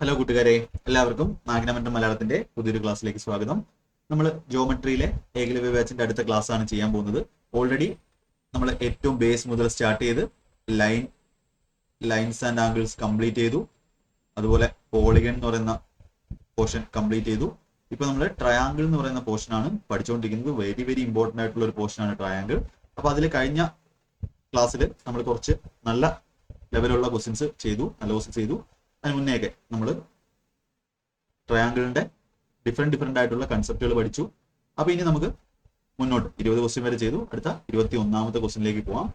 Hello കൂട്ടുകാരെ, എല്ലാവർക്കും മാഗ്നമെന്റർ മലയാളത്തിന്റെ പുതിയൊരു ക്ലാസ്സിലേക്ക് സ്വാഗതം. നമ്മൾ ജോമെട്രിയിലെ ഏകലവ്യ ബാച്ചിന്റെ അടുത്ത ക്ലാസ് ആണ് ചെയ്യാൻ പോകുന്നത്. ഓൾറെഡി നമ്മൾ ഏറ്റവും ബേസ് മുതൽ സ്റ്റാർട്ട് ചെയ്ത് ലൈൻസ് ആൻഡ് ആംഗിൾസ് കംപ്ലീറ്റ് ചെയ്തു. അതുപോലെ പോളിഗൺ എന്ന് പറയുന്ന പോർഷൻ കംപ്ലീറ്റ് ചെയ്തു. ഇപ്പൊ നമ്മൾ ട്രയാങ്കിൾ എന്ന് പറയുന്ന പോർഷൻ ആണ് പഠിച്ചുകൊണ്ടിരിക്കുന്നത്. വെരി വെരി ഇമ്പോർട്ടന്റ് ആയിട്ടുള്ള ഒരു പോർഷൻ ആണ് ട്രയാങ്കിൾ. അപ്പൊ അതിൽ കഴിഞ്ഞ ക്ലാസ്സിൽ നമ്മൾ കുറച്ച് നല്ല ലെവലുള്ള ക്വസ്റ്റ്യൻസ് ചെയ്തു. അതിന് മുന്നേയൊക്കെ നമ്മൾ ട്രയാങ്കിളിന്റെ ഡിഫറെന്റ് ആയിട്ടുള്ള കൺസെപ്റ്റുകൾ പഠിച്ചു. അപ്പൊ ഇനി നമുക്ക് മുന്നോട്ട് 20 ക്വസ്റ്റ്യൻ വരെ ചെയ്തു. അടുത്ത 21ാമത്തെ ക്വസ്റ്റ്യനിലേക്ക് പോവാം.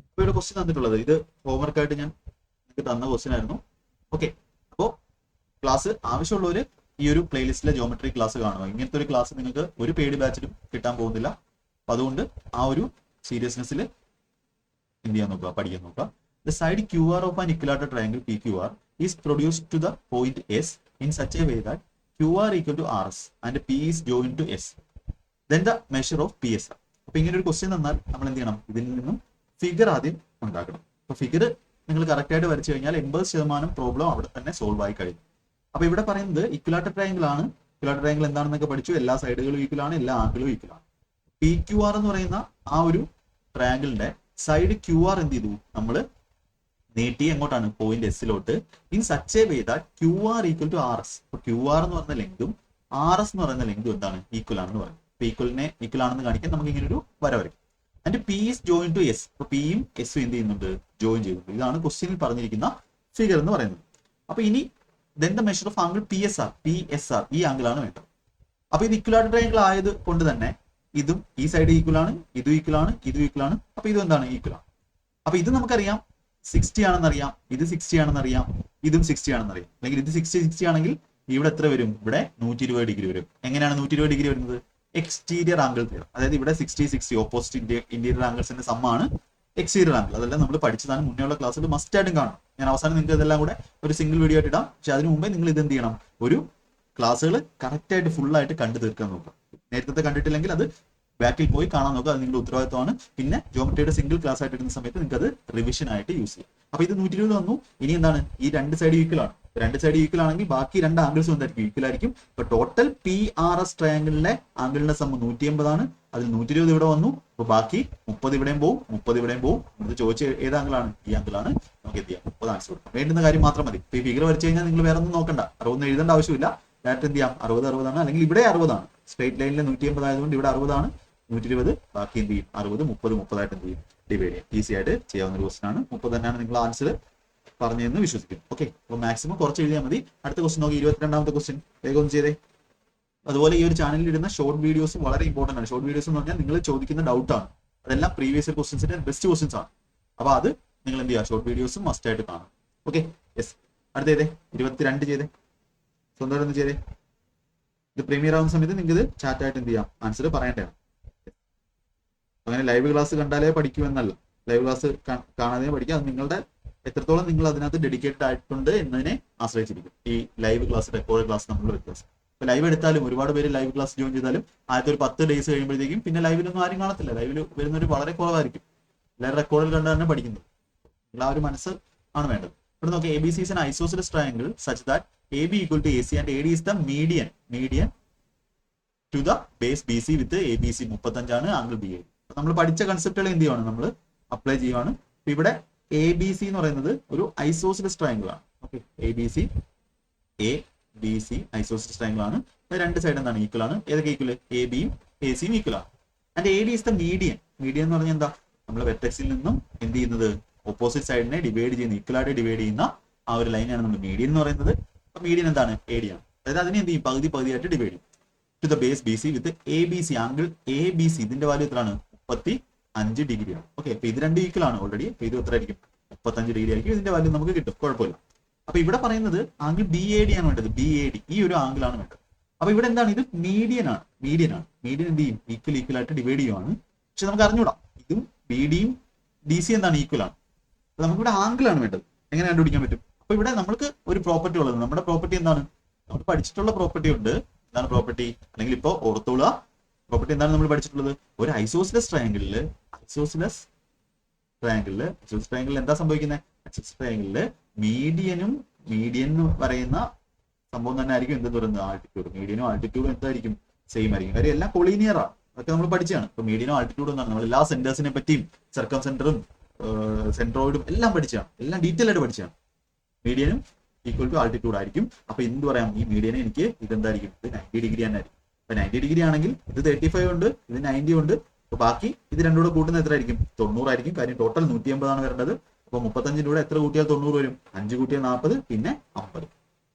അപ്പൊ ഇവിടെ ക്വസ്റ്റ്യൻ തന്നിട്ടുള്ളത് ഇത് ഹോംവർക്ക് ആയിട്ട് ഞാൻ നിങ്ങൾക്ക് തന്ന ക്വസ്റ്റ്യൻ ആയിരുന്നു. ഓക്കെ, അപ്പോൾ ക്ലാസ് ആവശ്യമുള്ളവര് ഈ ഒരു പ്ലേലിസ്റ്റിലെ ജോമെട്രി ക്ലാസ് കാണുക. ഇങ്ങനത്തെ ഒരു ക്ലാസ് നിങ്ങൾക്ക് ഒരു പെയ്ഡ് ബാച്ചിലും കിട്ടാൻ പോകുന്നില്ല. അപ്പൊ അതുകൊണ്ട് ആ ഒരു സീരിയസ്നെസ്സിൽ എന്ത് ചെയ്യാൻ നോക്കുക, പഠിക്കാൻ നോക്കുക. The side QR of an equilateral triangle PQR is produced to the point S in such a way that QR equal to RS and P is joined to S. Then the measure of PSR. അപ്പൊ ഇങ്ങനെ ഒരു question തന്നാൽ നമ്മൾ എന്ത് ചെയ്യണം, ഇതിൽ നിന്നും figure ആദ്യം ഉണ്ടാക്കണം. അപ്പൊ ഫിഗർ നിങ്ങൾ കറക്റ്റ് ആയിട്ട് വരച്ചു കഴിഞ്ഞാൽ 80% പ്രോബ്ലം അവിടെ തന്നെ സോൾവ് ആയി കഴിഞ്ഞു. അപ്പൊ ഇവിടെ പറയുന്നത് ഇക്വലാറ്റർ ട്രയാങ്കിൾ ആണ്. ഇക്വലാറ്റർ ട്രയാങ്കിൾ എന്താണെന്നൊക്കെ പഠിച്ചു. എല്ലാ സൈഡുകളും ഈക്വൽ ആണ്, എല്ലാ ആംഗിളും ഈക്വൽ ആണ്. PQR എന്ന് പറയുന്ന ആ ഒരു ട്രയാങ്കിളിന്റെ സൈഡ് QR എന്ത് ചെയ്തു, നമ്മൾ നീട്ടി എങ്ങോട്ടാണ്, പോയിന്റ് എസിലോട്ട്. In such a way that QR equal to RS. അപ്പൊ QR എന്ന് പറയുന്ന ലെങ്തും RS എന്ന് പറയുന്ന ലെങ്തും എന്താണ്, ഈക്വൽ ആണെന്ന് പറയും. ഈക്വലിനെ ഈക്വൽ ആണെന്ന് കാണിക്കാൻ നമുക്ക് ഇങ്ങനെ ഒരു വര വരയ്ക്കും. And P is joined to S. അപ്പൊ Pയും എസും എന്ത് ചെയ്യുന്നുണ്ട്, ജോയിൻ ചെയ്യുന്നുണ്ട്. ഇതാണ് ക്വസ്റ്റ്യനിൽ പറഞ്ഞിരിക്കുന്ന ഫിഗർ എന്ന് പറയുന്നത്. അപ്പൊ ഇനി then the measure of angle PSR ഈ ആംഗിൾ ആണ് വേണ്ടത്. അപ്പൊ ഇത് ഇക്വലാറ്റർ ട്രയാങ്കിൾ ആയത് കൊണ്ട് തന്നെ ഇതും ഈ സൈഡ് ഈക്വൽ ആണ്, ഇതും ഈക്വൽ ആണ്, ഇതും ഈക്വൽ ആണ്. അപ്പൊ ഇതും എന്താണ്, ഈക്വൽ ആണ്. അപ്പൊ ഇത് നമുക്കറിയാം 60 ആണെന്നറിയാം, ഇത് 60 ആണെന്നറിയാം, ഇതും 60 ആണെന്നറിയാം. അല്ലെങ്കിൽ ഇത് 60 ആണെങ്കിൽ ഇവിടെ എത്ര വരും, ഇവിടെ 120 ഡിഗ്രി വരും. എങ്ങനെയാണ് 120 ഡിഗ്രി വരുന്നത്, എക്സ്റ്റീരിയർ ആംഗിൾ തീരം. അതായത് ഇവിടെ 60 ഓപ്പോസിറ്റ് ഇന്റീരിയർ ആംഗിൾസിന്റെ സമ്മാണ് എക്സ്റ്റീരിയർ ആംഗിൾ. അതെല്ലാം നമ്മൾ പഠിച്ചതാണ്, മുന്നേ ഉള്ള ക്ലാസ്സിൽ മസ്റ്റ് ആയിട്ടും കാണണം. ഞാൻ അവസാനം നിങ്ങൾക്ക് ഇതെല്ലാം കൂടെ ഒരു സിംഗിൾ വീഡിയോ ആയിട്ട് ഇടാം. പക്ഷെ അതിന് മുമ്പേ നിങ്ങൾ ഇത് എന്ത് ചെയ്യണം, ഒരു ക്ലാസ്സുകൾ കറക്റ്റ് ആയിട്ട് ഫുൾ ആയിട്ട് കണ്ടു തീർക്കാൻ നോക്കുക. നേരത്തെ കണ്ടിട്ടില്ലെങ്കിൽ അത് ബാക്കിൽ പോയി കാണാൻ നോക്കുക. അത് നിങ്ങളുടെ ഉത്തരവാദിത്തമാണ്. പിന്നെ ജോമെട്രിയുടെ സിംഗിൾ ക്ലാസ് ആയിട്ട് ഇടുന്ന സമയത്ത് നിങ്ങൾക്ക് അത് റിവിഷൻ ആയിട്ട് യൂസ് ചെയ്യാം. അപ്പൊ ഇത് 120 വന്നു. ഇനി എന്താണ്, ഈ രണ്ട് സൈഡ് ഈക്വൽ ആണ്. രണ്ട് സൈഡ് ഈക്വൽ ആണെങ്കിൽ ബാക്കി രണ്ട് ആംഗിൾസും എന്തായിരിക്കും, ഈക്വൽ ആയിരിക്കും. ഇപ്പൊ ടോട്ടൽ PRS ട്രയാങ്കിളിലെ ആംഗിളിന്റെ സം 180 ആണ്. അതിൽ 120 ഇവിടെ വന്നു. അപ്പൊ ബാക്കി 30 ഇവിടെയും പോവും, 30 ഇവിടെയും പോവും. ഇത് ചോദിച്ച ഏത് ആംഗിളാണ്, ഈ ആംഗിളാണ്. നമുക്ക് എന്ത് ചെയ്യാം, 30 ആൻസർ കൊടുക്കാം. വേണ്ടുന്ന കാര്യം മാത്രം മതി. ഇപ്പൊ ഈ ഫിഗർ വരച്ചു കഴിഞ്ഞാൽ നിങ്ങൾ വേറെ ഒന്നും നോക്കണ്ട, 60 എഴുതേണ്ട ആവശ്യമില്ല. ഡയറക്റ്റ് എന്ത് ചെയ്യാം, 60 ആണ്. അല്ലെങ്കിൽ ഇവിടെ 60 ആണ്. സ്ട്രേറ്റ് ലൈനിൽ 180 ആയതുകൊണ്ട് ഇവിടെ 60 ആണ്. 120 ബാക്കി എന്ത് ചെയ്യും, 60 30 ആയിട്ട് എന്ത് ചെയ്യും, ഡിവൈഡ് ചെയ്യും. ഈസി ആയിട്ട് ചെയ്യാവുന്ന ഒരു ക്വസ്റ്റൻ ആണ്. 30 തന്നെയാണ് നിങ്ങൾ ആൻസർ പറഞ്ഞതെന്ന് വിശ്വസിക്കും. ഓക്കെ, അപ്പൊ മാക്സിമം കുറച്ച് എഴുതിയാൽ മതി. അടുത്ത ക്വസ്റ്റൻ നോക്കി, 22ാമത്തെ ക്വസ്റ്റൻ വേഗം ഒന്ന് ചെയ്തേ. അതുപോലെ ഈ ഒരു ചാനലിൽ ഇടുന്ന ഷോർട്ട് വീഡിയോസ് വളരെ ഇമ്പോർട്ടന്റ് ആണ്. ഷോർട്ട് വീഡിയോസ് എന്ന് പറഞ്ഞാൽ നിങ്ങൾ ചോദിക്കുന്ന ഡൗട്ട് ആണ്. അതെല്ലാം പ്രീവിയസ് ക്വസ്റ്റൻസിന്റെ ബെസ്റ്റ് ക്വസ്റ്റൻസ് ആണ്. അപ്പൊ അത് നിങ്ങൾ എന്ത് ചെയ്യുക, ഷോർട്ട് വീഡിയോസും മസ്റ്റ് ആയിട്ട് കാണാം. Okay, yes. അടുത്ത ചെയ്തേ, 22 ചെയ്തേ, സ്വന്തമായിട്ട് ഒന്ന് ചെയ്തേ. ഇത് പ്രീമിയർ ആവുന്ന സമയത്ത് നിങ്ങൾക്ക് ഇത് ചാറ്റ് ആയിട്ട് എന്ത് ചെയ്യാം, ആൻസർ പറയേണ്ടതാണ്. അങ്ങനെ ലൈവ് ക്ലാസ് കണ്ടാലേ പഠിക്കൂ എന്നല്ല, ലൈവ് ക്ലാസ് കാണാതെ പഠിക്കുക. അത് നിങ്ങളുടെ എത്രത്തോളം നിങ്ങൾ അതിനകത്ത് ഡെഡിക്കേറ്റഡ് ആയിട്ടുണ്ട് എന്നതിനെ ആശ്രയിച്ചിരിക്കും ഈ ലൈവ് ക്ലാസ് റെക്കോർഡ് ക്ലാസ് തമ്മിലുള്ള വ്യത്യാസം. ഇപ്പൊ ലൈവ് എടുത്താലും ഒരുപാട് പേര് ലൈവ് ക്ലാസ് ജോയിൻ ചെയ്താലും ആദ്യത്തെ ഒരു 10 ഡേയ്സ് കഴിയുമ്പോഴത്തേക്കും പിന്നെ ലൈവിലൊന്നും ആരും കാണത്തില്ല. ലൈവിൽ വരുന്നവർ വളരെ കുറവായിരിക്കും. എല്ലാവരും റെക്കോർഡിൽ കണ്ട് തന്നെ പഠിക്കുന്നത്. നിങ്ങൾ ആ ഒരു മനസ്സ് ആണ് വേണ്ടത്. ഇവിടെ നോക്കി, ABC is an isosceles triangle such that AB equal to AC and AD is the median to the base BC with ABC 35 ആണ്, ആംഗിൾ BAD. നമ്മൾ പഠിച്ച കൺസെപ്റ്റുകൾ എന്ത് ചെയ്യുവാണ്, നമ്മൾ അപ്ലൈ ചെയ്യുവാണ്. ഇവിടെ ABC എന്ന് പറയുന്നത് ഒരു ഐസോസിലസ് ട്രയാങ്കിൾ ആണ്. ഓക്കെ, ABC ഐസോസിലസ് ട്രയാങ്കിൾ ആണ്. രണ്ട് സൈഡ് എന്താണ്, ഈക്വൽ ആണ്. ഏതൊക്കെ ഈക്വൽ, ABയും ACയും ഈക്വൽ ആണ്. And AD is the median എന്ന് പറഞ്ഞാൽ എന്താ, നമ്മൾ വെർട്ടെക്സിൽ നിന്നും എന്ത് ചെയ്യുന്നത്, ഓപ്പോസിറ്റ് സൈഡിനെ ഡിവൈഡ് ചെയ്യുന്ന, ഈക്വൽ ആയിട്ട് ഡിവൈഡ് ചെയ്യുന്ന ആ ഒരു ലൈനാണ് നമ്മൾ മീഡിയൻ എന്ന് പറയുന്നത്. അപ്പൊ മീഡിയൻ എന്താണ്, AD ആണ്. അതായത് അതിനെ എന്ത് ചെയ്യും, പകുതിയായിട്ട് ഡിവൈഡ് ചെയ്യും to the base BC with ABC angle ABC. ഇതിന്റെ വാല്യൂ എത്രയാണ്, 35 ഡിഗ്രി ആണ്. ഓക്കെ, അപ്പൊ ഇത് രണ്ട് ഈക്വൽ ആണ് ഓൾറെഡി. അപ്പൊ ഇത് എത്ര ആയിരിക്കും, 35 ഡിഗ്രി ആയിരിക്കും. ഇതിന്റെ വാല്യൂ നമുക്ക് കിട്ടും, കുഴപ്പമില്ല. അപ്പൊ ഇവിടെ പറയുന്നത് ആംഗിൾ BAD ആണ് വേണ്ടത്. BAD ഈ ഒരു ആംഗിൾ ആണ് വേണ്ടത്. അപ്പൊ ഇവിടെ എന്താണ്, ഇത് മീഡിയൻ ആണ്. മീഡിയൻ എന്ത് ചെയ്യും, ഈക്വൽ ആയിട്ട് ഡിവൈഡ് ചെയ്യുവാണ്. പക്ഷെ നമുക്ക് അറിഞ്ഞൂടാ, ഇതും BDയും DC എന്താണ്, ഈക്വൽ ആണ്. അപ്പൊ നമുക്കിവിടെ ആംഗിൾ ആണ് വേണ്ടത്. എങ്ങനെ കണ്ടുപിടിക്കാൻ പറ്റും? അപ്പൊ ഇവിടെ നമ്മൾക്ക് ഒരു പ്രോപ്പർട്ടി ഉള്ളത്. നമ്മുടെ പ്രോപ്പർട്ടി എന്താണ്, നമ്മൾ പഠിച്ചിട്ടുള്ള പ്രോപ്പർട്ടി ഉണ്ട്. എന്താണ് പ്രോപ്പർട്ടി, അല്ലെങ്കിൽ ഇപ്പൊ ഓർത്തോളുക പ്രോപ്പർട്ടി എന്താണ് നമ്മൾ പഠിച്ചിട്ടുള്ളത്. ഒരു ഐസോസിലസ് ട്രയാങ്കിളിൽ എന്താ സംഭവിക്കുന്നത്, ഐസോസിലസ് ട്രയാങ്കിളിൽ മീഡിയൻ എന്ന് പറയുന്ന സംഭവം തന്നെ ആയിരിക്കും എന്തെന്ന് പറയുന്നത് ആൾട്ടിറ്റ്യൂഡ്. മീഡിയനും ആൾട്ടിറ്റ്യൂഡും എന്തായിരിക്കും? സെയിം ആയിരിക്കും. കാര്യം എല്ലാം കൊളീനിയറാണ്. അതൊക്കെ നമ്മൾ പഠിച്ചാണ്. ഇപ്പൊ മീഡിയനും ആൾട്ടിറ്റ്യൂഡും എന്നാണ് നമ്മൾ എല്ലാ സെന്റേഴ്സിനെ പറ്റിയും സർക്കം സെന്ററും സെൻട്രോയിഡും എല്ലാം പഠിച്ചാണ്. എല്ലാം ഡീറ്റെയിൽ ആയിട്ട് പഠിച്ചാണ്. മീഡിയനും ഈക്വൽ ടു ആൾട്ടിറ്റ്യൂഡ് ആയിരിക്കും. അപ്പൊ എന്ത് പറയാം? ഈ മീഡിയനെ എനിക്ക് ഇതെന്തായിരിക്കും? ഇത് 90 ഡിഗ്രി തന്നെ ആയിരിക്കും. അപ്പൊ 90 ഡിഗ്രി ആണെങ്കിൽ ഇത് 35 ഉണ്ട്, ഇത് 90 ഉണ്ട്. അപ്പൊ ബാക്കി ഇത് രണ്ടും കൂടെ കൂട്ടുന്ന എത്ര ആയിരിക്കും? 90 ആയിരിക്കും. കാര്യം ടോട്ടൽ 180 ആണ് വരേണ്ടത്. അപ്പൊ 35 കൂടെ എത്ര കൂട്ടിയാൽ 90 വരും? 5 കൂട്ടിയാൽ 40, പിന്നെ 50.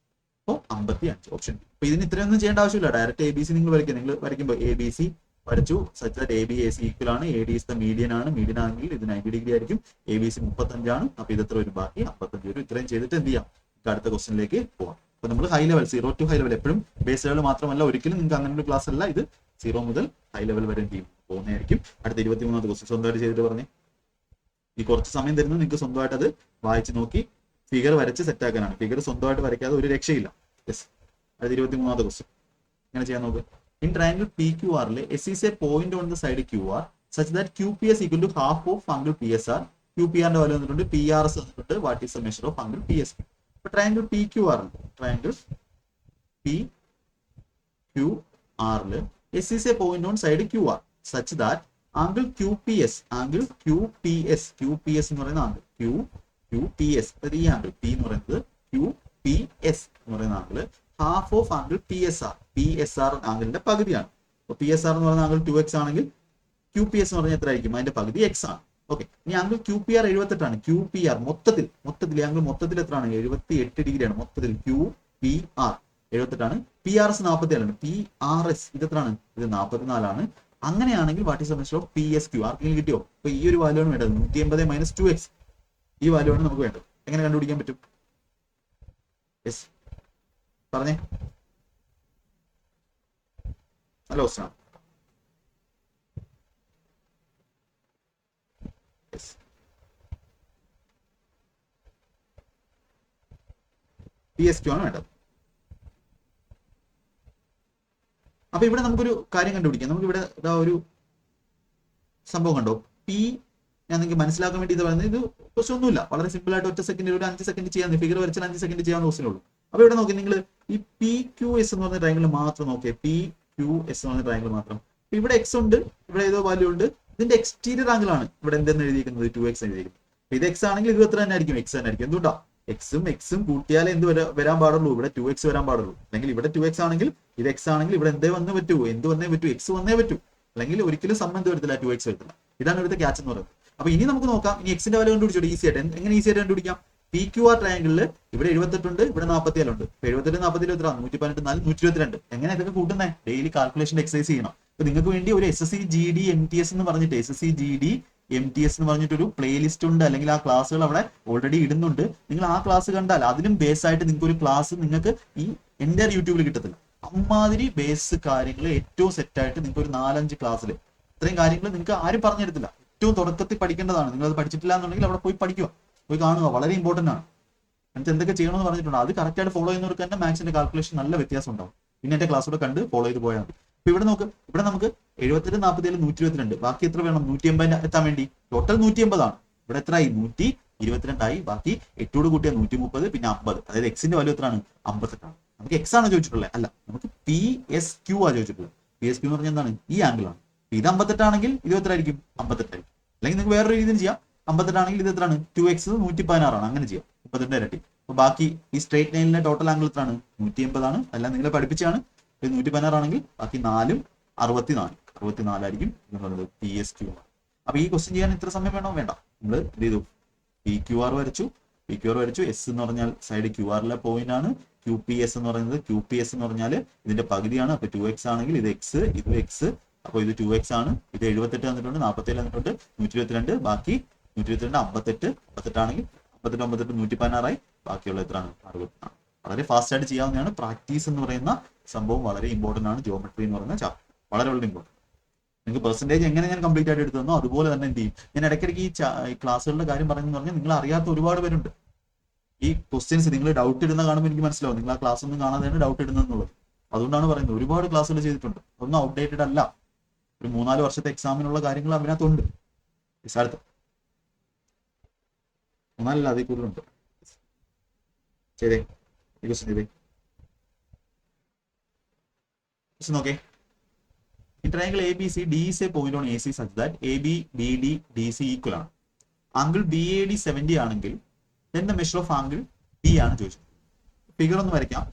അപ്പോൾ 55 ഓപ്ഷൻ. അപ്പൊ ഇതിന് ഇത്രയൊന്നും ചെയ്യേണ്ട ആവശ്യമില്ല. ഡയറക്റ്റ് എ ബി സി നിങ്ങൾ വരയ്ക്കുക. നിങ്ങൾ വരയ്ക്കുമ്പോൾ എ ബി സി വരച്ചു. Such that A B A C equal ആണ്. A D is the median ആണ്. മീഡിയൻ ആണെങ്കിൽ ഇത് 90 ഡിഗ്രി ആയിരിക്കും. എ ബി സി 35 ആണ്. അപ്പൊ ഇത് എത്ര വരും? ബാക്കി 55 വരും. ഇത്രയും ചെയ്തിട്ട് എന്ത് ചെയ്യാം? അടുത്ത ക്വസ്റ്റിനിലേക്ക് പോവാം. അപ്പൊ നമ്മൾ high level 0 to high level എപ്പോഴും ബേസ് ലെവൽ മാത്രമല്ല, ഒരിക്കലും നിങ്ങൾക്ക് അങ്ങനെ ഒരു ക്ലാസ് അല്ല ഇത്. 0 മുതൽ ഹൈ ലെവൽ വരെ എന്ത് ചെയ്യും? പോകുന്നതായിരിക്കും. അടുത്ത 23ാമത്തെ ക്വസ്റ്റ്യൻ സ്വന്തമായിട്ട് ചെയ്തിട്ട് പറഞ്ഞേ. ഈ കുറച്ച് സമയം തരുന്നത് നിങ്ങൾക്ക് സ്വന്തമായിട്ട് അത് വായിച്ച് നോക്കി ഫിഗർ വരച്ച് സെറ്റ് ആക്കാനാണ്. ഫിഗർ സ്വന്തമായിട്ട് വരയ്ക്കാതെ ഒരു രക്ഷയില്ല. യെസ്. അടുത്ത 23ാമത്തെ ക്വസ്റ്റ്യൻ ഇങ്ങനെ ചെയ്യാൻ നോക്ക്. ഇൻ ട്രയാങ്കിൾ പി ക്യു ആറിൽ S is a point on the side Q R such that Q P S equal to half of angle P S R. Q P ആറിന്റെ value വന്നിട്ടുണ്ട്, P R S വന്നിട്ടുണ്ട്. What is the measure of angle P S? ഇപ്പൊ triangle P Q ആറിൽ S is a point on side Q R such that angle Q P S എന്ന് പറയുന്ന angle Q P S, ഈ angle P എന്ന് പറയുന്നത് Q P S എന്ന് പറയുന്ന angle half of angle P S R ആംഗിളിന്റെ പകുതിയാണ്. അപ്പൊ പി എസ് ആർ എന്ന് പറയുന്ന ആംഗിൾ 2x ആണെങ്കിൽ ക്യു പി എസ് എന്ന് പറഞ്ഞാൽ എത്ര ആയിരിക്കും? അതിന്റെ പകുതി എക്സ് ആണ്. ഓക്കെ. ഇനി ആംഗിൾ ക്യു പി ആർ 78 ആണ്. ക്യു പി ആർ മൊത്തത്തിൽ ആംഗിൾ മൊത്തത്തിൽ എത്രയാണ്? 78 ഡിഗ്രിയാണ് മൊത്തത്തിൽ. ക്യു പി ആർ 78 ആണ്. പി ആർ എസ് 47 ആണ്. പി ആർ എസ് ഇത് എത്രയാണ്? ഇത് 44 ആണ്. അങ്ങനെയാണെങ്കിൽ what is the measure of P S Q? ആർക്കെങ്കിലും കിട്ടിയോ? അപ്പൊ ഈ ഒരു വാല്യൂ ആണ് വേണ്ടത്. 180 മൈനസ് 2x. ഈ വാല്യൂ ആണ് നമുക്ക് വേണ്ടത്. എങ്ങനെ കണ്ടുപിടിക്കാൻ പറ്റും? യെസ് പറഞ്ഞേ. നല്ല ക്വസ്റ്റ്യൻ ആണ്. പി എസ് ക്യു ആണ് വേണ്ടത്. അപ്പൊ ഇവിടെ നമുക്കൊരു കാര്യം കണ്ടുപിടിക്കാം. നമുക്ക് ഇവിടെ ഒരു സംഭവം കണ്ടോ? പി ഞാൻ നിങ്ങൾക്ക് മനസ്സിലാക്കാൻ വേണ്ടി ഇത് പറയുന്നത് ഇത് കുറച്ച് ഒന്നുമില്ല, വളരെ സിമ്പിൾ ആയിട്ട് ഒറ്റ സെക്കൻഡിൽ ഒരു 5 സെക്കൻഡ് ചെയ്യാൻ, ഫിഗർ വരച്ചാൽ 5 സെക്കൻഡ് ചെയ്യാൻ ക്വസ്റ്റിനുള്ളൂ. അപ്പൊ ഇവിടെ നോക്കി നിങ്ങൾ ഈ പി ക്യു എസ് എന്ന് പറഞ്ഞ ട്രയാങ്കിൾ മാത്രം നോക്കിയേ. പി ക്യു എസ് എന്ന് പറഞ്ഞ ട്രയാങ്കിൾ മാത്രം. ഇവിടെ എക്സ് ഉണ്ട്, ഇവിടെ ഏതോ വാല്യൂ ഉണ്ട്. ഇതിന്റെ എക്സ്റ്റീരിയർ ആംഗിൾ ആണ് ഇവിടെ എന്തെന്ന് എഴുതിയിരിക്കുന്നത്? 2x എഴുതിയിരിക്കുന്നത്. ഇത് എക്സ് ആണെങ്കിൽ ഇത് എത്ര തന്നെ ആയിരിക്കും? എക്സ് തന്നെ ആയിരിക്കും. എന്തുകൊണ്ടാ? എക്സും കൂട്ടിയാലേ എന്ത് വരാൻ പാടുള്ളൂ? ഇവിടെ 2x വരാൻ പാടുള്ളൂ. അല്ലെങ്കിൽ ഇവിടെ 2x ആണെങ്കിൽ ഇത് എക്സ് ആണെങ്കിൽ ഇവിടെ എന്ത് വന്നേ പറ്റൂ? എക്സ് വന്നേ പറ്റൂ. അല്ലെങ്കിൽ ഒരിക്കലും സംബന്ധം വരത്തില്ല, 2x വരത്തില്ല. ഇതാണ് ഇവിടുത്തെ ക്യാച്ച് എന്ന് പറയുന്നത്. അപ്പൊ ഇനി നമുക്ക് നോക്കാം. ഇനി എക്സിന്റെ വാല്യൂ കണ്ടുപിടിച്ചോട്ടെ ഈസി ആയിട്ട്. എങ്ങനെ ഈസി ആയിട്ട് കണ്ടുപിടിക്കാം? പി ക്യു ആർ ട്രയാങ്കിളിൽ ഇവിടെ 78 ഉണ്ട്, ഇവിടെ 47 ഉണ്ട്. 78 47 എത്ര? 118 4 122. എങ്ങനെ ഇതൊക്കെ കൂട്ടുന്നേ? ഡെയിലി കാൽക്കുലേഷൻ എക്സസൈസ് ചെയ്യണം. അപ്പൊ നിങ്ങൾക്ക് വേണ്ടി ഒരു SSC GD MTS എന്ന് പറഞ്ഞിട്ട് SSC GD MTS എന്ന് പറഞ്ഞിട്ടൊരു പ്ലേലിസ്റ്റ് ഉണ്ട്, അല്ലെങ്കിൽ ആ ക്ലാസ്സുകൾ അവിടെ ഓൾറെഡി ഇടുന്നുണ്ട്. നിങ്ങൾ ആ ക്ലാസ് കണ്ടാൽ അതിലും ബേസ് ആയിട്ട് നിങ്ങൾക്ക് ഒരു ക്ലാസ് നിങ്ങൾക്ക് ഈ എൻ്റെ യൂട്യൂബിൽ കിട്ടത്തില്ല. അമ്മാതിരി ബേസ് കാര്യങ്ങൾ ഏറ്റവും സെറ്റ് ആയിട്ട് നിങ്ങൾക്ക് ഒരു 4-5 ക്ലാസ്സിൽ ഇത്രയും കാര്യങ്ങൾ നിങ്ങൾക്ക് ആരും പറഞ്ഞു തരത്തില്ല. ഏറ്റവും തുടക്കത്തിൽ പഠിക്കേണ്ടതാണ്. നിങ്ങൾ അത് പഠിച്ചിട്ടില്ല എന്നുണ്ടെങ്കിൽ അവിടെ പോയി പഠിക്കുക, പോയി കാണുക. വളരെ ഇമ്പോർട്ടന്റ് ആണ്. എന്നിട്ട് എന്തൊക്കെ ചെയ്യണമെന്ന് പറഞ്ഞിട്ടുണ്ട്. അത് കറക്റ്റ് ആയിട്ട് ഫോളോ ചെയ്യുന്നവർക്ക് തന്നെ മാത്സിന്റെ കാൽക്കുലേഷൻ നല്ല വ്യത്യാസം ഉണ്ടാവും. പിന്നെ എന്റെ ക്ലാസ്സൂടെ കണ്ട് ഫോളോ ചെയ്ത് പോയാൽ മതി. അപ്പൊ ഇവിടെ നോക്ക്, ഇവിടെ നമുക്ക് 78 47 122. ബാക്കി എത്ര വേണം? 180 എത്താൻ വേണ്ടി ടോട്ടൽ 180 ആണ്. ഇവിടെ എത്രയായി? 122 ആയി. ബാക്കി 8 കൂട്ടിയ 130, പിന്നെ 50. അതായത് എക്സിന്റെ വാല്യൂ എത്രയാണ്? 58 ആണ്. നമുക്ക് എക്സ് ആണ് ചോദിച്ചിട്ടുള്ളത്, അല്ല, നമുക്ക് പി എസ് ക്യൂ ആ ചോദിച്ചിട്ടുള്ളത്. പി എസ് ക്യൂ എന്ന് പറഞ്ഞാൽ എന്താണ്? ഈ ആംഗിൾ ആണ്. ഇത് 58 ആണെങ്കിൽ ഇത് എത്ര ആയിരിക്കും? 58 ആയിരിക്കും. അല്ലെങ്കിൽ നിങ്ങൾക്ക് വേറൊരു രീതിയിൽ ചെയ്യാം. 58 ആണെങ്കിൽ ഇത് എത്രയാണ്? 2x 116 ആണ്. അങ്ങനെ ചെയ്യാം. 38 ഇരട്ടി. അപ്പൊ ബാക്കി ഈ സ്ട്രേറ്റ് ലൈനിലെ ടോട്ടൽ ആംഗിൾ എത്രയാണ്? 180 ആണ്. അല്ല, നിങ്ങളെ പഠിപ്പിച്ചാണ്. 116 ആണെങ്കിൽ ബാക്കി 4 64 ആയിരിക്കും എന്ന് പറയുന്നത് പി എസ് ക്യൂ ആണ്. അപ്പൊ ഈ ക്വസ്റ്റ്യൻ ചെയ്യാൻ ഇത്ര സമയം വേണോ? വേണ്ട. നമ്മൾ എന്ത് ചെയ്തു? പി ക്യു ആർ വരച്ചു. എസ് എന്ന് പറഞ്ഞാൽ സൈഡ് ക്യു ആറിലെ പോയിന്റ് ആണ്. ക്യു പി എസ് എന്ന് പറയുന്നത് എന്ന് പറഞ്ഞാൽ ഇതിന്റെ പകുതിയാണ്. അപ്പൊ 2x ആണെങ്കിൽ ഇത് എക്സ്, ഇത് എക്സ്. അപ്പൊ ഇത് 2x ആണ്. ഇത് 78 വന്നിട്ടുണ്ട്, 47 വന്നിട്ടുണ്ട്, 122. ബാക്കി 122 58 ആണെങ്കിൽ 58 116 ആയി. ബാക്കിയുള്ള എത്രയാണ്? 60. വളരെ ഫാസ്റ്റ് ആയിട്ട് ചെയ്യാവുന്നതാണ്. പ്രാക്ടീസ് എന്ന് പറയുന്ന സംഭവം വളരെ ഇമ്പോർട്ടന്റ് ആണ്. ജിയോമെട്രി എന്ന് പറയുന്ന ചാപ്റ്റർ വളരെ വളരെ ഇമ്പോർട്ടന്റ്. നിങ്ങൾക്ക് പെർസെന്റേജ് എങ്ങനെ ഞാൻ കംപ്ലീറ്റ് ആയിട്ട് എടുത്തു തന്നോ അതുപോലെ തന്നെ എന്ത് ചെയ്യും. ഞാൻ ഇടയ്ക്കിടയ്ക്ക് ഈ ക്ലാസ്സുകളുടെ കാര്യം പറയുന്നത് പറഞ്ഞാൽ നിങ്ങൾ അറിയാത്ത ഒരുപാട് പേരുണ്ട്. ഈ ക്വസ്റ്റ്യൻസ് നിങ്ങൾ ഡൗട്ട് ഇടുന്ന കാണുമ്പോൾ എനിക്ക് മനസ്സിലാവും നിങ്ങൾ ആ ക്ലാസ് ഒന്നും കാണാതെയാണ് ഡൗട്ട് ഇടുന്നത്. അതുകൊണ്ടാണ് പറയുന്നത്. ഒരുപാട് ക്ലാസ്സുകൾ ചെയ്തിട്ടുണ്ട്. അതൊന്നും ഔട്ട്ഡേറ്റഡ് അല്ല. ഒരു 3-4 വർഷത്തെ എക്സാമിനുള്ള കാര്യങ്ങൾ അതിനകത്തുണ്ട്. അടുത്ത് 3-4 അതിൽ കൂടുതലുണ്ട്. ചെയ്തേ ഈ ക്വസ്റ്റ്യൻ ചെയ്തേ. നോക്കേ, in triangle ABC, D is a point on AC such that AB, BD, DC equal ആണ്. ആംഗിൾ BAD 70 ആണെങ്കിൽ then the measure of angle B ആണ് ചോദിച്ചത്. ഫിഗർ ഒന്ന് വരയ്ക്കാം.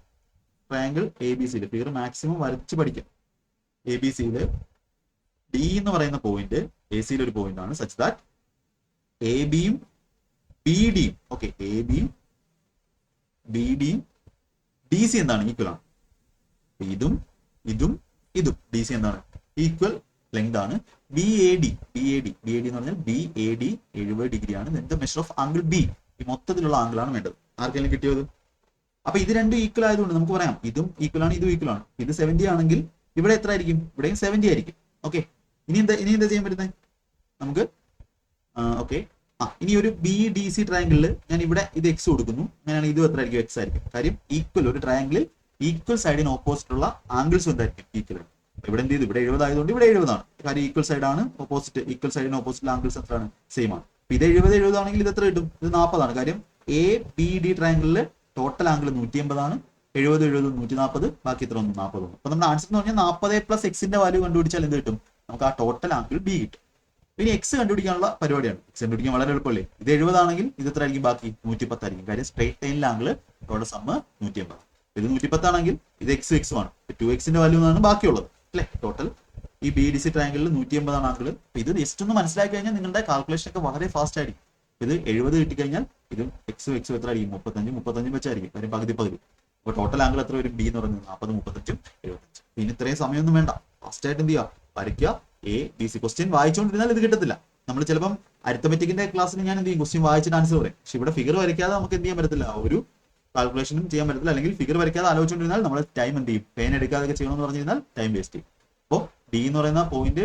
ട്രയാങ്കിൾ ABC ഫിഗർ മാക്സിമം വരച്ച് പഠിക്കാം. ABC D എന്ന് പറയുന്ന പോയിന്റ് AC ഒരു പോയിന്റ് ആണ് സച്ച് ദാറ്റ് ABയും BDയും ഓക്കെ ABയും BDയും DC എന്താണ് ഈക്വൽ ആണ്. ഇതും ഇതും ഇതും DC എന്താണ് ഈക്വൽ ലെങ്ത് ആണ്. BAD എന്ന് പറഞ്ഞാൽ BAD 70 ഡിഗ്രി ആണ്. Then the measure of angle B ഈ മൊത്തത്തിലുള്ള ആംഗിൾ ആണ് വേണ്ടത്. ആർക്കെങ്കിലും കിട്ടിയത്? അപ്പൊ ഇത് രണ്ടും ഈക്വൽ ആയതുകൊണ്ട് നമുക്ക് പറയാം ഇതും ഈക്വൽ ആണ് ഇതും ഈക്വൽ ആണ്. ഇത് 70 ആണെങ്കിൽ ഇവിടെ എത്ര ആയിരിക്കും? ഇവിടെയും 70 ആയിരിക്കും. ഓക്കെ, ഇനി എന്താ ചെയ്യാൻ പറ്റുന്നത് നമുക്ക്? ഓക്കെ, ഇനി ഒരു BDC ട്രയാങ്കിളിൽ ഞാൻ ഇവിടെ ഇത് എക്സ് കൊടുക്കുന്നു. അങ്ങനെയാണെങ്കിൽ ഇത് എത്ര ആയിരിക്കും? എക്സ് ആയിരിക്കും. കാര്യം ഈക്വൽ ഒരു ട്രയാങ്കിളിൽ ഈക്വൽ സൈഡിന് ഓപ്പോസിറ്റ് ഉള്ള ആംഗിൾസ് എന്തായിരിക്കും? ഈക്വൽ. ഇവിടെ എന്ത് ചെയ്തു? ഇവിടെ 70 ആയതുകൊണ്ട് ഇവിടെ 70 ആണ്. കാര്യം ഈക്വൽ സൈഡ് ആണ്. ഓപ്പോസിറ്റ് ഈക്വൽ സൈഡിന് ഓപ്പോസിറ്റ് ആംഗിൾസ് എത്രയാണ്? സെയിം ആണ്. അപ്പൊ ഇത് 70 ആണെങ്കിൽ ഇത് എത്ര കിട്ടും? ഇത് 40 ആണ്. കാര്യം ABD ട്രയാങ്കിളിൽ ടോട്ടൽ ആംഗിൾ 180 ആണ്. 70 140, ബാക്കി എത്ര ഒന്ന് 40 ആണ്. അപ്പൊ നമ്മുടെ ആൻസർ എന്ന് പറഞ്ഞാൽ 40 പ്ലസ് എക്സിന്റെ വാല്യൂ കണ്ടുപിടിച്ചാൽ എന്ത് കിട്ടും? നമുക്ക് ആ ടോട്ടൽ ആംഗിൾ B കിട്ടും. ഇനി എക്സ് കണ്ടുപിടിക്കാനുള്ള പരിപാടിയാണ്. എക്സ് കണ്ടുപിടിക്കാൻ വളരെ എളുപ്പമല്ലേ? ഇത് 70 ആണെങ്കിൽ ഇത് എത്ര ആയിരിക്കും? ബാക്കി 110 ആയിരിക്കും. കാര്യം സ്ട്രേറ്റ് ലൈനിലെ ആംഗിൾ ടോട്ടൽ സമ്മ് 180. ഇത് 110 ആണെങ്കിൽ ഇത് എക്സും ആണ്. 2xന്റെ വാല്യൂ എന്നാണ് ബാക്കിയുള്ളത് അല്ലെ? ടോട്ടൽ ഈ BDC ട്രയാങ്കിളിൽ 180 ആണ് ആംഗിൾ. ഇത് ജസ്റ്റ് ഒന്ന് മനസ്സിലാക്കി കഴിഞ്ഞാൽ നിങ്ങളുടെ കാൽക്കുലേഷൻ ഒക്കെ വളരെ ഫാസ്റ്റ് ആയിരിക്കും. ഇത് 70 കിട്ടിക്കഴിഞ്ഞാൽ ഇതും എക്സും എത്ര ആയിരിക്കും? 35 വെച്ചായിരിക്കും. കാര്യം പകുതി. അപ്പൊ ടോട്ടൽ ആംഗിൾ എത്ര വരും? B എന്ന് പറയുന്നത് 40, 35, 75. പിന്നെ ഇത്രയും സമയമൊന്നും വേണ്ട. ഫാസ്റ്റ് ആയിട്ട് എന്ത് ചെയ്യുക? വരയ്ക്കുക. ABC ക്വസ്റ്റ്യൻ വായിച്ചുകൊണ്ടിരുന്നാൽ ഇത് കിട്ടത്തില്ല. നമ്മൾ ചിലപ്പം അരിത്തമെറ്റിക്കിന്റെ ക്ലാസ്സിൽ ഞാൻ എന്ത് ചെയ്യും? ക്വസ്റ്റ്യൻ വായിച്ചിട്ട് ആൻസർ പറയും. പക്ഷെ ഇവിടെ ഫിഗർ വരയ്ക്കാതെ നമുക്ക് എന്ത് ചെയ്യാൻ പറ്റത്തില്ല? ഒരു കാൽക്കുലേഷനും ചെയ്യാൻ പറ്റത്തില്ല. അല്ലെങ്കിൽ ഫിഗർ വരയ്ക്കാതെ ആലോചിച്ചുകൊണ്ടിരുന്നാൽ നമ്മൾ ടൈം എന്ത് ചെയ്യും? പേൻ എടുക്കാതെ ചെയ്യണമെന്ന് പറഞ്ഞിരുന്നാൽ ടൈം വേസ്റ്റ് ചെയ്യും. അപ്പോൾ D എന്ന് പറയുന്ന പോയിന്റ്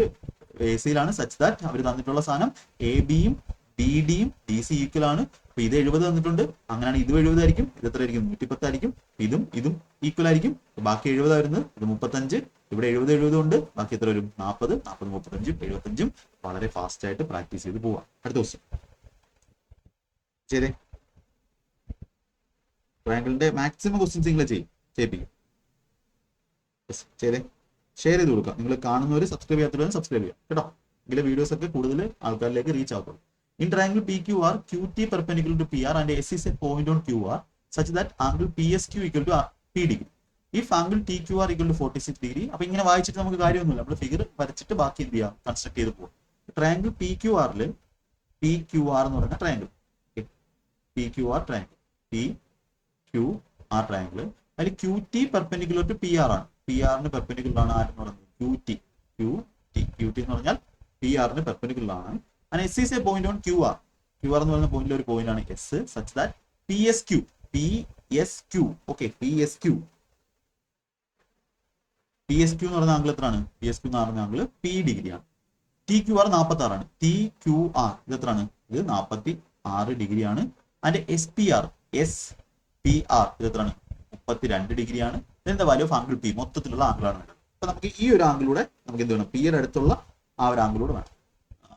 AC-ലാണ് സച്ച് ദാറ്റ് അവർ തന്നിട്ടുള്ള സാധനം ABയും BDയും DC ഈക്വൽ ആണ്. അപ്പൊ ഇത് 70 തന്നിട്ടുണ്ട്. അങ്ങനെയാണ് ഇത് 70 ആയിരിക്കും. ഇത് എത്ര ആയിരിക്കും? 110 ആയിരിക്കും. ഇതും ഈക്വൽ ആയിരിക്കും. ബാക്കി 70 ആയിരുന്നു. ഇത് 35. ഇവിടെ 70 ഉണ്ട്. ബാക്കി എത്ര വരും? 40, 35, 75. വളരെ ഫാസ്റ്റ് ആയിട്ട് പ്രാക്ടീസ് ചെയ്ത് പോവാം. അടുത്ത ക്വസ്റ്റ്യൻ ശരി. ട്രയാങ്കിളിന്റെ മാക്സിമം ക്വസ്റ്റ്യൻസ് നിങ്ങൾ ചെയ്യിപ്പിക്കും. ശരി, ഷെയർ ചെയ്ത് കൊടുക്കുക. നിങ്ങൾ കാണുന്നവർ സബ്സ്ക്രൈബ് ചെയ്യാത്തവരും സബ്സ്ക്രൈബ് ചെയ്യാം കേട്ടോ. എങ്കിലെ വീഡിയോസ് ഒക്കെ കൂടുതൽ ആൾക്കാരിലേക്ക് reach ആകുള്ളൂ. In triangle PQR, QT perpendicular to PR and S is a point on QR such that angle PSQ equal to P degree. If angle TQR equal to 46 degree, അപ്പൊ ഇങ്ങനെ വായിച്ചിട്ട് നമുക്ക് കാര്യമൊന്നുമില്ല. നമ്മൾ ഫിഗർ വരച്ചിട്ട് ബാക്കി എന്ത് ചെയ്യാം? കൺസ്ട്രക്ട് ചെയ്ത് പോകും. ട്രയാങ്കിൾ PQR എന്ന് പറയുന്ന ട്രയാങ്കിൾ PQR ട്രയാങ്കിൾ അതിൽ QT പെർപെൻഡിക്കുലർ ടു PR ആണ്. PR-ന് പെർപെൻഡിക്കുലർ ആണ് ആരെന്ന് പറയുന്നത്? QT എന്ന് പറഞ്ഞാൽ PR-ന് പെർപെൻഡിക്കുലർ ആണ്. And S is a point on QR. QR എന്ന് പറയുന്ന പോയിന്റിൽ ഒരു പോയിന്റ് ആണ് S such that PSQ okay PSQ എന്ന് പറയുന്ന ആംഗിൾ എത്രയാണ്? PSQ എന്ന് പറയുന്ന ആംഗിൾ P ഡിഗ്രി ആണ്. TQR 46 ആണ്. TQR ഇത് എത്രയാണ്? ഇത് 46 ഡിഗ്രി ആണ്. ആൻഡ് SPR ഇത് എത്രയാണ്? 32 ഡിഗ്രി ആണ്. ഇതിന്റെ വാല്യൂ ഓഫ് ആംഗിൾ P മൊത്തത്തിലുള്ള ആംഗിളാണ് വേണ്ടത്. അപ്പൊ നമുക്ക് ഈ ഒരു ആംഗിളൂടെ നമുക്ക് എന്ത് വേണം? P യുടെ അടുത്തുള്ള ആ ഒരു ആംഗിളൂടെ വേണം.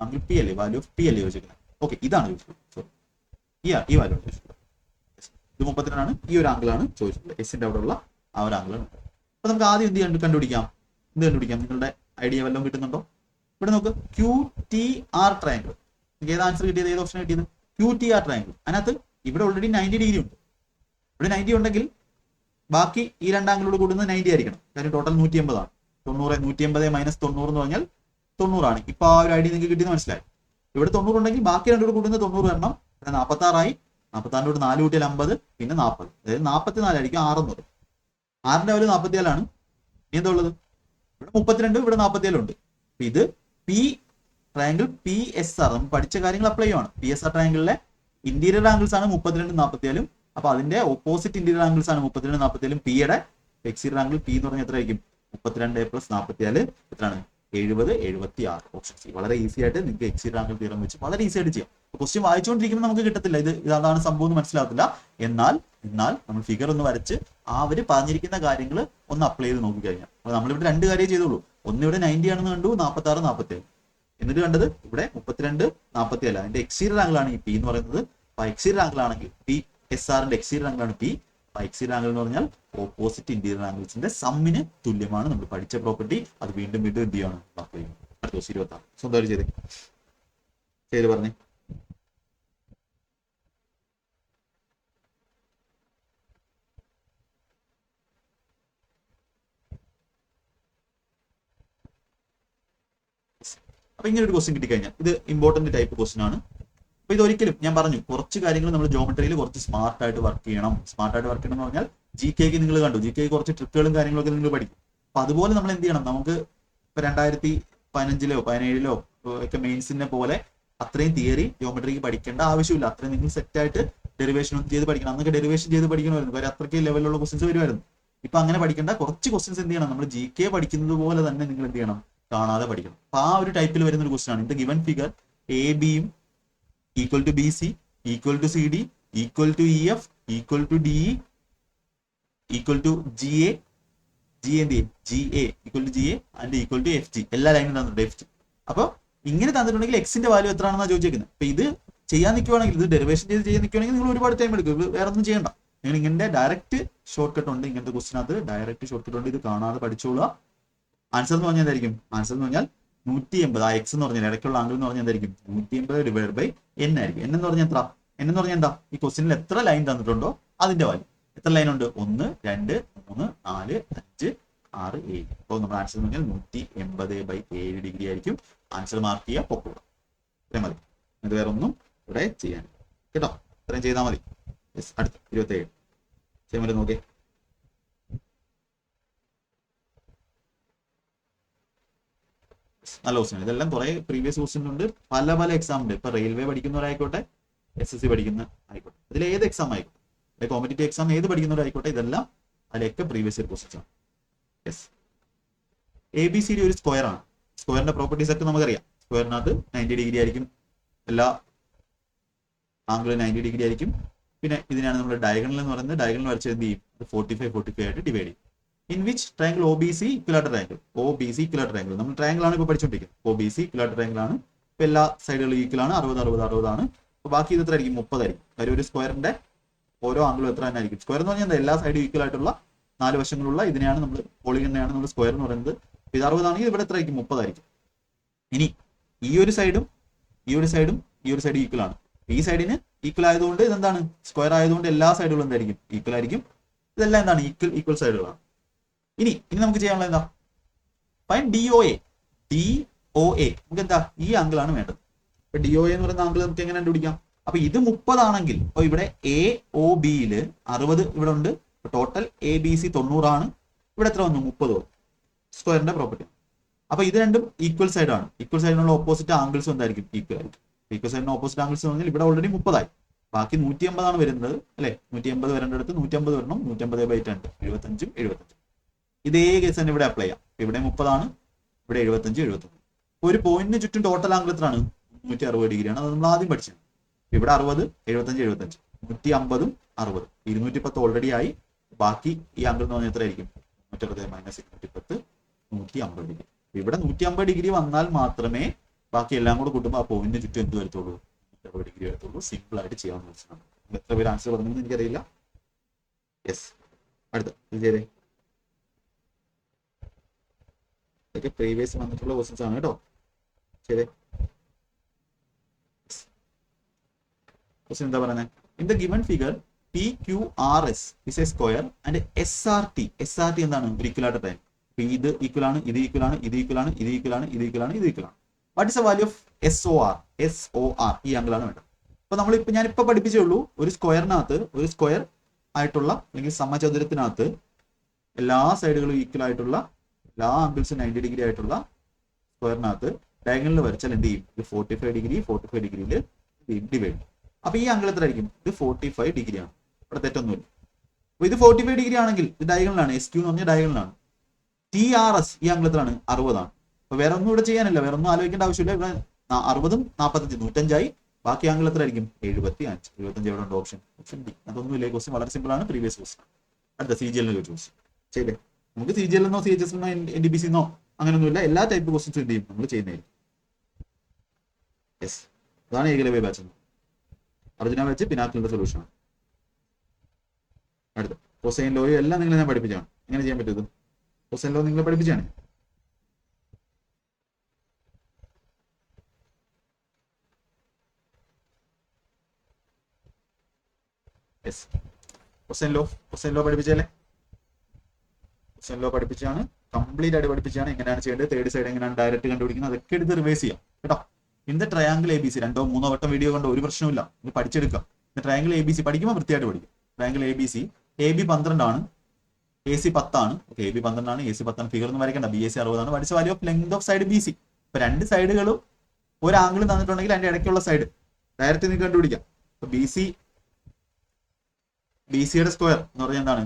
ആംഗിൾ P അല്ലേ? വാല്യൂ ഓഫ് P അല്ലേ ചോദിച്ചിരിക്കുന്നത്? ഓക്കെ, ഇതാണ് ചോദിച്ചിട്ടുള്ളത്. ഈ വാല്യൂ ആണ് ചോദിച്ചിട്ടുള്ളത്. ഇത് 32 ആണ്. ഈ ഒരു ആംഗിളാണ് ചോദിച്ചിട്ടുള്ളത്. എസിന്റെ അവിടെ ഉള്ള ആ ഒരു ആംഗിളാണ്. അപ്പൊ നമുക്ക് ആദ്യം എന്ത് കണ്ടുപിടിക്കാം? നിങ്ങളുടെ ഐഡിയ വല്ലതും കിട്ടുന്നുണ്ടോ? ഇവിടെ നോക്ക്, QTR ട്രയാങ്കിൾ. നിങ്ങൾക്ക് ഏത് ആൻസർ കിട്ടിയത്? ഏത് ഓപ്ഷൻ കിട്ടിയത്? QTR triangle. അതിനകത്ത് ഇവിടെ ഓൾറെഡി 90 ഡിഗ്രി ഉണ്ട്. ഇവിടെ 90 ഉണ്ടെങ്കിൽ ബാക്കി ഈ രണ്ട് ആംഗിളോട് കൂടുന്നത് 90 ആയിരിക്കണം. കാര്യം ടോട്ടൽ 180 ആണ്. 180 മൈനസ് 90 എന്ന് പറഞ്ഞാൽ 90 ആണ്. ഇപ്പൊ ആ ഒരു ഐഡിയ നിങ്ങൾക്ക് കിട്ടിയെന്ന് മനസ്സിലായി. ഇവിടെ 90 ഉണ്ടെങ്കിൽ ബാക്കി രണ്ടോട് കൂടുന്നത് 90 വരണം. ഇവിടെ 46 ആയി. 46 4 കൂട്ടിയാൽ 50, പിന്നെ 40, അതായത് 44 ആയിരിക്കും. 600. 6ന്റെ വാല്യൂ 44 ആണ്. ഇനി എന്താ ഉള്ളത്? ഇവിടെ 32, ഇവിടെ 47 ഉണ്ട്. ഇത് ട്രയാങ്കിൾ PSR നമ്മൾ പഠിച്ച കാര്യങ്ങൾ അപ്ലൈ ചെയ്യുവാണ്. PSR ട്രയാങ്കിളിലെ ഇന്റീരിയർ ആംഗിൾസ് ആണ് 32, 47. അപ്പൊ അതിന്റെ ഓപ്പോസിറ്റ് ഇന്റീരിയർ ആംഗിൾസ് ആണ് 32, 47. P-യുടെ എക്സ്റ്റീരിയർ ആംഗിൾ P എന്ന് പറഞ്ഞാൽ എത്ര ആയിരിക്കും? 32 പ്ലസ് 44 എത്രയാണ്? 70, 76. Option C. വളരെ ഈസി ആയിട്ട് നിങ്ങൾക്ക് എക്സ്റ്റീരിയർ ആംഗിൾ തിയറം വെച്ച് വളരെ ഈസി ആയിട്ട് ചെയ്യാം. ക്വസ്റ്റ്യൻ വായിച്ചുകൊണ്ടിരിക്കുമ്പോൾ നമുക്ക് കിട്ടത്തില്ല. ഇതാണ് സംഭവം എന്ന് മനസ്സിലാകത്തില്ല. എന്നാൽ നമ്മൾ ഫിഗർ ഒന്ന് വരച്ച് അവര് പറഞ്ഞിരിക്കുന്ന കാര്യങ്ങൾ ഒന്ന് അപ്ലൈ ചെയ്ത് നോക്കി കഴിഞ്ഞാൽ, അപ്പൊ നമ്മളിവിടെ രണ്ട് കാര്യം ചെയ്തോളൂ. ഒന്ന് ഇവിടെ 90 ആണെന്ന് കണ്ടു, 46, 47. എന്നിട്ട് കണ്ടത് ഇവിടെ 32, 47. അതിന്റെ എക്സ്റ്റീരിയർ ആംഗിൾ ആണ് ഈ P എന്ന് പറയുന്നത്. അപ്പൊ എക്സ്റ്റീരിയർ ആംഗിൾ ആണെങ്കിൽ PSR-ന്റെ എക്സ്റ്റീരിയർ ആംഗിൾ ആണ് P. എക്സിയുടെ ആംഗിൾ എന്ന് പറഞ്ഞാൽ ഓപ്പോസിറ്റ് ഇന്റീരിയർ ആംഗിൾസിന്റെ സമ്മിന് തുല്യമാണ്. നമ്മൾ പഠിച്ച പ്രോപ്പർട്ടി അത് വീണ്ടും വീണ്ടും എന്ത് ചെയ്യാണ് വർക്ക് ചെയ്യും. അടുത്ത ദിവസം 26 സ്വന്തമായിട്ട് ചെയ്ത് പറഞ്ഞേ. അപ്പൊ ഇങ്ങനെ ഒരു ക്വസ്റ്റ്യൻ കിട്ടിക്കഴിഞ്ഞാൽ ഇത് ഇമ്പോർട്ടന്റ് ടൈപ്പ് ക്വസ്റ്റ്യൻ ആണ്. അപ്പൊ ഇതൊരിക്കലും ഞാൻ പറഞ്ഞു കുറച്ച് കാര്യങ്ങൾ നമ്മൾ ജോമെട്രിയിൽ കുറച്ച് സ്മാർട്ടായിട്ട് വർക്ക് ചെയ്യണം. സ്മാർട്ടായിട്ട് വർക്ക് ചെയ്യണം എന്ന് പറഞ്ഞാൽ ജി കെക്ക് നിങ്ങൾ കണ്ടു, ജി കെ കുറച്ച് ട്രിക്കുകളും കാര്യങ്ങളൊക്കെ നിങ്ങൾ പഠിക്കും. അപ്പൊ അതുപോലെ നമ്മൾ എന്ത് ചെയ്യണം, നമുക്ക് ഇപ്പൊ 2015 17 ഒക്കെ മെയിൻസിനെ പോലെ അത്രയും തിയറി ജോമെട്രിക്ക് പഠിക്കേണ്ട ആവശ്യമില്ല. അത്രയും നിങ്ങൾ സെറ്റായിട്ട് ഡെറിവേഷൻ ഒന്നും ചെയ്ത് പഠിക്കണം. അന്നൊക്കെ ഡെറിവേഷൻ ചെയ്ത് പഠിക്കണമായിരുന്നു, കാര്യം അത്രയ്ക്ക് ലെവലിലുള്ള ക്വസ്റ്റ്യൻസ് വരുമായിരുന്നു. ഇപ്പൊ അങ്ങനെ പഠിക്കേണ്ട, കുറച്ച് ക്വസ്റ്റ്യൻസ് എന്ത് ചെയ്യണം, നമ്മൾ ജി കെ പഠിക്കുന്നത് പോലെ തന്നെ നിങ്ങൾ എന്ത് ചെയ്യണം, കാണാതെ പഠിക്കണം. അപ്പൊ ആ ഒരു ടൈപ്പിൽ വരുന്ന ഒരു ക്വസ്റ്റ്യൻ ആണ്. In the given figure A ബിയും equal to B C equal to C D equal to E F equal to D E equal to G A G A equal to G A and equal to F G. എല്ലാ ലൈനും തന്നിട്ടുണ്ട് F G. അപ്പൊ ഇങ്ങനെ തന്നിട്ടുണ്ടെങ്കിൽ എക്സിന്റെ value എത്രയാണെന്നാണ് ചോദിച്ചേക്കുന്നത്. അപ്പൊ ഇത് ചെയ്യാൻ നിൽക്കുവാണെങ്കിൽ, ഇത് ഡെറിവേഷൻ ചെയ്ത് ചെയ്യാൻ നിൽക്കുവാണെങ്കിൽ നിങ്ങൾ ഒരുപാട് ടൈം എടുക്കും. ഇത് വേറെ ഒന്നും ചെയ്യണ്ട. നിങ്ങൾ ഇങ്ങനെ ഡയറക്റ്റ് ഷോർട്ട് കട്ട് ഉണ്ട്, ഇങ്ങനത്തെ ക്വസ്റ്റിനകത്ത് ഡയറക്റ്റ് ഷോർട്ട് കട്ട് ഉണ്ട്. ഇത് കാണാതെ പഠിച്ചോളുക. ആൻസർ എന്ന് പറഞ്ഞാൽ എന്തായിരിക്കും? ആൻസർ എന്ന് പറഞ്ഞാൽ 180. ആ എക്സ് എന്ന് പറഞ്ഞാൽ ഇടയ്ക്കുള്ള ആംഗിൾ എന്ന് പറഞ്ഞാൽ എന്തായിരിക്കും? 180 ഡിവൈഡ് ബൈ n ആയിരിക്കും. n എന്ന് പറഞ്ഞാൽ എത്ര? n എന്ന് പറഞ്ഞാൽ എന്താ? ഈ ക്വസ്റ്റിനിൽ എത്ര ലൈൻ തന്നിട്ടുണ്ടോ അതിന്റെ വാല്യൂ. എത്ര ലൈൻ ഉണ്ട്? 1 2 3 4 5 6 7. അപ്പോൾ നമ്മുടെ ആൻസർ എന്ന് പറഞ്ഞാൽ 180/7 ഡിഗ്രി ആയിരിക്കും. ആൻസർ മാർക്ക് ചെയ്യുക, പൊക്കുക. ഇത്രയും മതി. ഇത് വേറെ ഒന്നും ഇവിടെ ചെയ്യാൻ കേട്ടോ. ഇത്രയും ചെയ്താൽ മതി. അടുത്ത 27 ചെയ്യുമ്പോൾ നോക്കേ. നല്ല ക്വസ്റ്റ്യൻ. ഇതെല്ലാം കുറെ പ്രീവിയസ് ക്വസ്റ്റ്യൻ ഉണ്ട്. പല പല എക്സാം ഉണ്ട്. ഇപ്പൊ റെയിൽവേ പഠിക്കുന്നവരായിക്കോട്ടെ, SSC പഠിക്കുന്ന ആയിക്കോട്ടെ, ഇതിൽ ഏത് എക്സാം ആയിക്കോട്ടെ, കോമ്പറ്റേറ്റീവ് എക്സാം ഏത് പഠിക്കുന്നവരായിക്കോട്ടെ, ഇതെല്ലാം അതിലൊക്കെ പ്രീവിയസ് ഇയർ ക്വസ്റ്റ്യൻസ് ആണ്. യെസ്, ABCD ഒരു സ്ക്വയർ ആണ്. സ്ക്വയറിന്റെ പ്രോപ്പർട്ടീസ് ഒക്കെ നമുക്കറിയാം. സ്ക്വയറിനകത്ത് 90 ഡിഗ്രി ആയിരിക്കും, എല്ലാ ആംഗിളും 90 ഡിഗ്രി ആയിരിക്കും. പിന്നെ ഇതിനാണ് നമ്മൾ ഡയഗണൽ എന്ന് പറയുന്നത്. ഡയഗണൽ വരച്ച് എന്ത് ചെയ്യും? 45 ആയിട്ട് ഡിവൈഡ് ചെയ്യും. In which triangle OBC ഇക്വലാറ്റർ triangle, OBC ഇക്വലാറ്റർ triangle, നമ്മൾ ട്രയാങ്കിൾ ആണ് ഇപ്പോൾ പഠിച്ചുകൊണ്ടിരിക്കുന്നത്. OBC ഇക്വലാറ്റർ ട്രയാങ്കിൾ ആണ്. ഇപ്പൊ എല്ലാ സൈഡുകളും ഈക്വൽ ആണ്. 60 60 60 ആണ്. അപ്പൊ ബാക്കി ഇത് എത്ര ആയിരിക്കും? 30 ആയിരിക്കും. കാര്യം ഒരു സ്ക്വയറിന്റെ ഓരോ ആംഗിളും എത്ര തന്നെ ആയിരിക്കും. സ്ക്വയർ എന്ന് പറഞ്ഞാൽ എല്ലാ സൈഡും ഈക്വൽ ആയിട്ടുള്ള 4 വശങ്ങളുള്ള ഇതിനെയാണ് നമ്മൾ പോളിഗണിനെയാണ് നമ്മൾ സ്ക്വയർ എന്ന് പറയുന്നത്. ഇത് 60 ആണെങ്കിൽ ഇവിടെ എത്ര ആയിരിക്കും? 30 ആയിരിക്കും. ഇനി ഈ ഒരു സൈഡും ഈ ഒരു സൈഡും ഈ ഒരു സൈഡ് ഈക്വൽ ആണ്. ഈ സൈഡിന് ഈക്വൽ ആയതുകൊണ്ട് ഇതെന്താണ്? സ്ക്വയർ ആയതുകൊണ്ട് എല്ലാ സൈഡുകളും എന്തായിരിക്കും? ഈക്വൽ ആയിരിക്കും. ഇതെല്ലാം എന്താണ്? ഈക്വൽ സൈഡുകളാണ്. ഇനി നമുക്ക് ചെയ്യാനുള്ള എന്താ? Fine DOA. നമുക്ക് എന്താ? ഈ ആംഗിൾ ആണ് വേണ്ടത്. ഇപ്പൊ DOA എന്ന് പറയുന്ന ആംഗിൾ നമുക്ക് എങ്ങനെ കണ്ടുപിടിക്കാം? അപ്പൊ ഇത് 30 ആണെങ്കിൽ അപ്പൊ ഇവിടെ AOBയിൽ 60 ഇവിടെ ഉണ്ട്. ടോട്ടൽ ABC 90 ആണ്. ഇവിടെ എത്ര വന്നു? 30 വന്നു. സ്ക്വയറിന്റെ പ്രോപ്പർട്ടി. അപ്പൊ ഇത് രണ്ടും ഈക്വൽ സൈഡ് ആണ്. ഈക്വൽ സൈഡിനുള്ള ഓപ്പോസിറ്റ് ആംഗിൾസ് എന്തായിരിക്കും? ഈക്വൽ ആയിരിക്കും. ഈക്വൽ സൈഡിന് ഓപ്പോസിറ്റ് ആംഗിൾസ് പറഞ്ഞാൽ ഇവിടെ ഓൾറെഡി 30 ആയി. ബാക്കി 180 ആണ് വരുന്നത് അല്ലെ? 180 വരേണ്ടടുത്ത് 150 വരണം. 150/2 75 75. ഇതേ കേസ് തന്നെ ഇവിടെ അപ്ലൈ ചെയ്യാം. ഇവിടെ 30 ആണ്, ഇവിടെ 75 75. ഒരു പോയിന്റിന് ചുറ്റും ടോട്ടൽ ആംഗിൾ എത്രയാണ്? 360 ഡിഗ്രിയാണ്. അത് നമ്മൾ ആദ്യം പഠിച്ചത്. ഇവിടെ 60 75 75 150 60 210 ഓൾറെഡി ആയി. ബാക്കി ഈ ആംഗിൾ എന്ന് പറഞ്ഞാൽ എത്ര ആയിരിക്കും? 160 മൈനസ് 210 150 ഡിഗ്രി. ഇവിടെ 150 ഡിഗ്രി വന്നാൽ മാത്രമേ ബാക്കി എല്ലാം കൂടെ കൂട്ടുമ്പോൾ ആ പോയിന്റിന് ചുറ്റും എന്ത് വരത്തുള്ളൂ? 160 ഡിഗ്രി വരത്തുള്ളൂ. സിമ്പിൾ ആയിട്ട് ചെയ്യാവുന്ന ക്വസ്റ്റ്യനാണ്. എത്ര പേര് ആൻസർ പറഞ്ഞെന്ന് എനിക്കറിയില്ല. യെസ്, അടുത്ത ഇത് ചെയ്തേ. ഇതൊക്കെ പ്രീവിയസ് വന്നിട്ടുള്ള ക്വസ്റ്റ്യൻസ് ആണ് കേട്ടോ. ശരി, ക്വസ്റ്റ്യൻ എന്താ പറയുന്നത്? In the given figure PQRS is a square and SRT എന്താണ്? ഒരു ഇക്വലാറ്റർ ട്രയാങ്കിൾ. ഇത് ഈക്വൽ ആണ്, ഇത് ഈക്വൽ ആണ്, ഇത് ഈക്വൽ ആണ്, ഇത് ഈക്വൽ ആണ്, ഇത് ഈക്വൽ ആണ്, ഇത് ഈക്വൽ ആണ്. What is the value of SOR? ഈ ആംഗിൾ ആണ് വേണ്ടത്. അപ്പൊ ഞാനിപ്പോ പഠിപ്പിച്ചേ ഉള്ളൂ. ഒരു സ്ക്വയറിനകത്ത്, ഒരു സ്ക്വയർ ആയിട്ടുള്ള അല്ലെങ്കിൽ സമചതുരത്തിനകത്ത് എല്ലാ സൈഡുകളും ഈക്വൽ ആയിട്ടുള്ള, എല്ലാ ആംഗിൾസും 90 ഡിഗ്രി ആയിട്ടുള്ള സ്ക്വയറിനകത്ത് ഡയഗണലിൽ വരച്ചാൽ എന്ത് ചെയ്യും? ഇത് 45 ഡിഗ്രിയിൽ ഡിവൈഡ്. അപ്പൊ ഈ ആംഗിൾ എത്ര ആയിരിക്കും? ഇത് 45 ഡിഗ്രിയാണ്. ഇവിടെ തെറ്റൊന്നുമില്ല. അപ്പൊ ഇത് 45 ഡിഗ്രി ആണെങ്കിൽ ഇത് ഡയഗണലാണ്. SQ എന്ന് പറഞ്ഞാൽ ഡയഗണലാണ്. TRS ഈ ആംഗിൾ എത്രയാണ്? 60 ആണ്. അപ്പൊ വേറെ ഒന്നും ഇവിടെ ചെയ്യാനില്ല, വേറെ ഒന്നും ആലോചിക്കേണ്ട ആവശ്യമില്ല. ഇവിടെ 40ഉം 45 105 ആയി. ബാക്കി ആംഗിൾ എത്ര ആയിരിക്കും? 75. 75 എവിടെ ഉണ്ട്? Option D. അതൊന്നും ഇല്ലേ? ക്വസ്റ്റ്യൻ വളരെ സിമ്പിൾ ആണ്. Previous question. അടുത്ത CGL ചോദിച്ചു. ശരി, നമുക്ക് CGL എന്നോ CHS എന്നോ NTPC എന്നോ അങ്ങനെയൊന്നുമില്ല. എല്ലാ ടൈപ്പ് ക്വസ്റ്റ്യൻസും എന്ത് ചെയ്യും? നമ്മൾ ചെയ്യുന്നതായിരിക്കും. യെസ്, അതാണ് ഏകലവ്യ ബാച്ച്. അർജുന ബാച്ച് പിനാക്കിളിന്റെ സൊല്യൂഷൻ ആണ്. അടുത്ത കൊസൈൻ ലോയും എല്ലാം നിങ്ങൾ ഞാൻ പഠിപ്പിച്ചാണ്. എങ്ങനെ ചെയ്യാൻ പറ്റും? കൊസൈൻ ലോ നിങ്ങൾ പഠിപ്പിച്ചാണ്. യെസ്, കൊസൈൻ ലോ പഠിപ്പിച്ചല്ലേ? കൊസൈൻ ലോ പഠിപ്പിച്ചാണ്, കംപ്ലീറ്റ് ആയിട്ട് പഠിപ്പിച്ചാണ്. എങ്ങനെയാണ് ചെയ്യേണ്ടത്, തേർഡ് സൈഡ് എങ്ങനെയാണ് ഡയറക്റ്റ് കണ്ടുപിടിക്കുന്നത്, അതൊക്കെ എടുത്ത് റിവൈസ് ചെയ്യാം കേട്ടോ. ഇൻ ദ ട്രയാങ്കിൾ ABC 2-3 വട്ടം വീഡിയോ കണ്ടോ ഒരു പ്രശ്നമില്ല, ഇത് പഠിച്ചെടുക്കാം. ട്രയാങ്കിൾ ABC പഠിക്കുമ്പോൾ വൃത്തിയായിട്ട് പഠിക്കും. ട്രയാങ്കിൾ ABC AB 12 ആണ്, AC 10 ആണ്. ഓക്കെ, AB 12 ആണ്, AC 10 ആണ്. ഫിഗർ ഒന്നും വരയ്ക്കണ്ട. BAC 60 ആണ്. പഠിച്ച value of length of side BC. ഇപ്പൊ രണ്ട് സൈഡുകളും ഒരു ആംഗിൾ തന്നിട്ടുണ്ടെങ്കിൽ അതിന്റെ ഇടയ്ക്കുള്ള സൈഡ് ഡയറക്റ്റ് നിങ്ങൾക്ക് കണ്ടുപിടിക്കാം. ഇപ്പൊ BCയുടെ സ്ക്വയർ എന്ന് പറഞ്ഞാൽ എന്താണ്?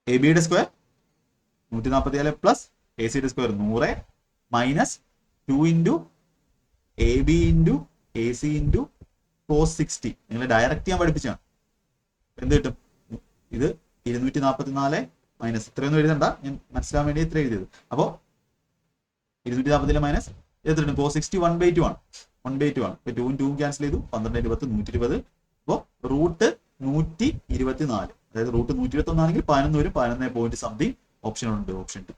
ABയുടെ സ്ക്വയർ 147 പ്ലസ് ACയുടെ square 100 minus 2 into AB into AC into cos 60. നിങ്ങൾ ഡയറക്റ്റ് ഞാൻ പഠിപ്പിച്ചാണ്. എന്ത് കിട്ടും? ഇത് 244 മൈനസ് ഇത്രയൊന്നും എഴുതണ്ട, ഞാൻ മനസ്സിലാൻ വേണ്ടി ഇത്ര എഴുതിയത്. അപ്പോൾ 240 മൈനസ് എത്രയാണ്? cos 60 1/2 ആണ്. 1/2 ആണ്. ഇപ്പൊ 2 2 ക്യാൻസൽ ചെയ്തു. 12 10 120. അപ്പോൾ റൂട്ട് 124, അതായത് റൂട്ട് 121 ആണെങ്കിൽ 11 വരും. 11 പോയിന്റ് സംതിങ് ഓപ്ഷൻ ഉണ്ട്, ഓപ്ഷൻ 2.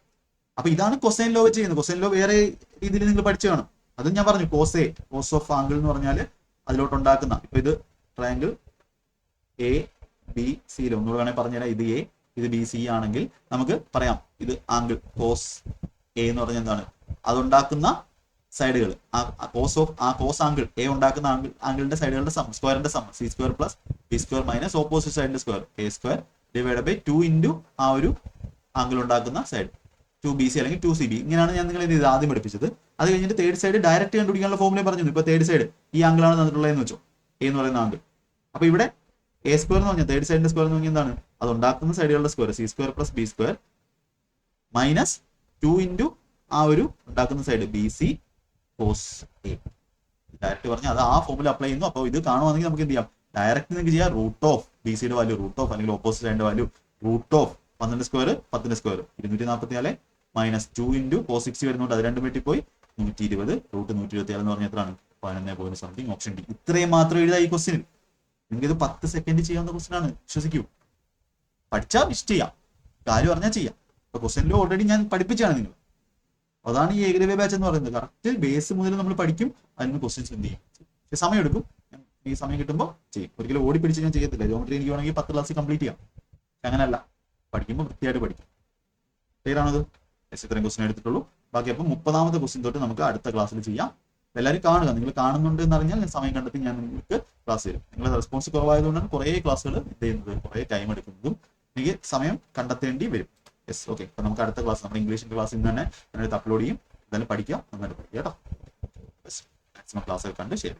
അപ്പൊ ഇതാണ് കൊസൈൻ ലോ വെച്ച് ചെയ്യുന്നത്. കൊസൈൻ ലോ വേറെ രീതിയിൽ നിങ്ങൾ പഠിച്ചു കാണും. അതും ഞാൻ പറഞ്ഞു, കോസ് ഓഫ് ആംഗിൾ എന്ന് പറഞ്ഞാൽ അതിലോട്ട് ഉണ്ടാക്കുന്ന, ഇപ്പൊ ഇത് ട്രയാങ്കിൾ ABC ഒന്നുകൂടെ വേണമെങ്കിൽ പറഞ്ഞുതരാം. ഇത് A, ഇത് BC ആണെങ്കിൽ നമുക്ക് പറയാം ഇത് ആംഗിൾ കോസ് A എന്ന് പറഞ്ഞാൽ എന്താണ്? അതുണ്ടാക്കുന്ന സൈഡുകൾ, കോസ് ആംഗിൾ A ഉണ്ടാക്കുന്ന ആംഗിളിന്റെ സൈഡുകളുടെ സം, സ്ക്വയറിന്റെ sum, C square plus B square minus opposite സൈഡിന്റെ square A square divide by 2 into ആ ഒരു ആംഗിൾ ഉണ്ടാക്കുന്ന സൈഡ് 2BC അല്ലെങ്കിൽ 2CB. ഇങ്ങനെയാണ് ഞാൻ നിങ്ങളെ ഇത് ആദ്യം പഠിപ്പിച്ചത്. അത് കഴിഞ്ഞിട്ട് തേർഡ് സൈഡ് ഡയറക്റ്റ് കണ്ടുപിടിക്കാനുള്ള ഫോർമുല പറഞ്ഞു. ഇപ്പൊ തേർഡ് സൈഡ് ഈ ആംഗിളാണ് തന്നിട്ടുള്ളതെന്ന് വെച്ചോ, A എന്ന് പറയുന്ന ആംഗിൾ. അപ്പൊ ഇവിടെ A സ്ക്വയർ എന്ന് പറഞ്ഞാൽ തേർഡ് സൈഡിന്റെ സ്ക്വയർ എന്ന് പറഞ്ഞാൽ എന്താണ്? അത് ഉണ്ടാക്കുന്ന സൈഡുകളുടെ square C square plus B square minus 2 into ആ ഒരു ഉണ്ടാക്കുന്ന side BC cos A. Direct പറഞ്ഞാൽ അത് ആ ഫോർമുല അപ്ലൈ ചെയ്യുന്നു. അപ്പോൾ ഇത് കാണുവാണെങ്കിൽ നമുക്ക് എന്ത് ചെയ്യാം? ഡയറക്റ്റ് നിങ്ങൾക്ക് ചെയ്യാം. റൂട്ട് ഓഫ് BCയുടെ വാല്യൂ റൂട്ട് ഓഫ്, അല്ലെങ്കിൽ ഓപ്പോസിറ്റ് സൈഡിന്റെ value root of 12 square 10 square 244 minus 2 into cos 60 വരുന്നുണ്ട്. അത് രണ്ടും വെട്ടി പോയി 120. റൂട്ട് 124 എന്ന് പറഞ്ഞാൽ എത്രയാണ്? 11 പോയിന്റ് സംതിങ്, ഓപ്ഷൻ D. ഇത്രയും മാത്രം എഴുതാം ഈ ക്വസ്റ്റിന്. നിങ്ങൾക്ക് ഇത് 10 സെക്കൻഡ് ചെയ്യാവുന്ന ക്വസ്റ്റൻ ആണ്, വിശ്വസിക്കൂ. പഠിച്ചാൽ വിഷ് ചെയ്യാം, കാര്യം പറഞ്ഞാൽ ചെയ്യാം. ഇപ്പൊ ക്വസ്റ്റനിൽ ഓൾറെഡി ഞാൻ പഠിപ്പിച്ചാണ് നിങ്ങൾ. അതാണ് ഈ ഏകലവ്യ ബാച്ച് എന്ന് പറയുന്നത്. കറക്റ്റ് ബേസ് മുതൽ നമ്മൾ പഠിക്കും, അതിന് ക്വസ്റ്റ്യൻസ് എന്ത് ചെയ്യും. പക്ഷെ സമയം എടുക്കും. ഈ സമയം കിട്ടുമ്പോൾ ചെയ്യും. ഒരിക്കലും ഓടി പിടിച്ച് ഞാൻ ചെയ്യത്തില്ല. ജോമെട്രി എനിക്ക് വേണമെങ്കിൽ 10 ക്ലാസ് കംപ്ലീറ്റ് ചെയ്യാം. അങ്ങനെയല്ല, പഠിക്കുമ്പോൾ വൃത്തിയായിട്ട് പഠിക്കും. ക്ലിയർ ആണത്? ഇത്രയും ക്വസ്റ്റൻ എടുത്തിട്ടുള്ളൂ. ബാക്കി അപ്പം 30ാമത്തെ ക്വസ്റ്റ്യൻ തൊട്ട് നമുക്ക് അടുത്ത ക്ലാസ്സിൽ ചെയ്യാം. എല്ലാവരും കാണുക. നിങ്ങൾ കാണുന്നുണ്ട് എന്ന് അറിഞ്ഞാൽ ഞാൻ സമയം കണ്ടെത്തി ഞാൻ നിങ്ങൾക്ക് ക്ലാസ് തരും. നിങ്ങളുടെ റെസ്പോൺസ് കുറവായതുകൊണ്ടാണ് കുറേ ക്ലാസ്സുകൾ ഇത് ചെയ്യുന്നത്, കുറേ ടൈം എടുക്കുന്നതും എനിക്ക് സമയം കണ്ടെത്തേണ്ടി വരും. Yes, okay. അപ്പൊ നമുക്ക് അടുത്ത ക്ലാസ്, നമ്മുടെ ഇംഗ്ലീഷിന്റെ ക്ലാസ് ഇന്ന് തന്നെ ഞാനെടുത്ത് അപ്ലോഡ് ചെയ്യും. എന്തായാലും പഠിക്കാം, നന്നായിട്ട് പഠിക്കാം കേട്ടോ. മാക്സിമം ക്ലാസ് ഒക്കെ കണ്ട് ശരി.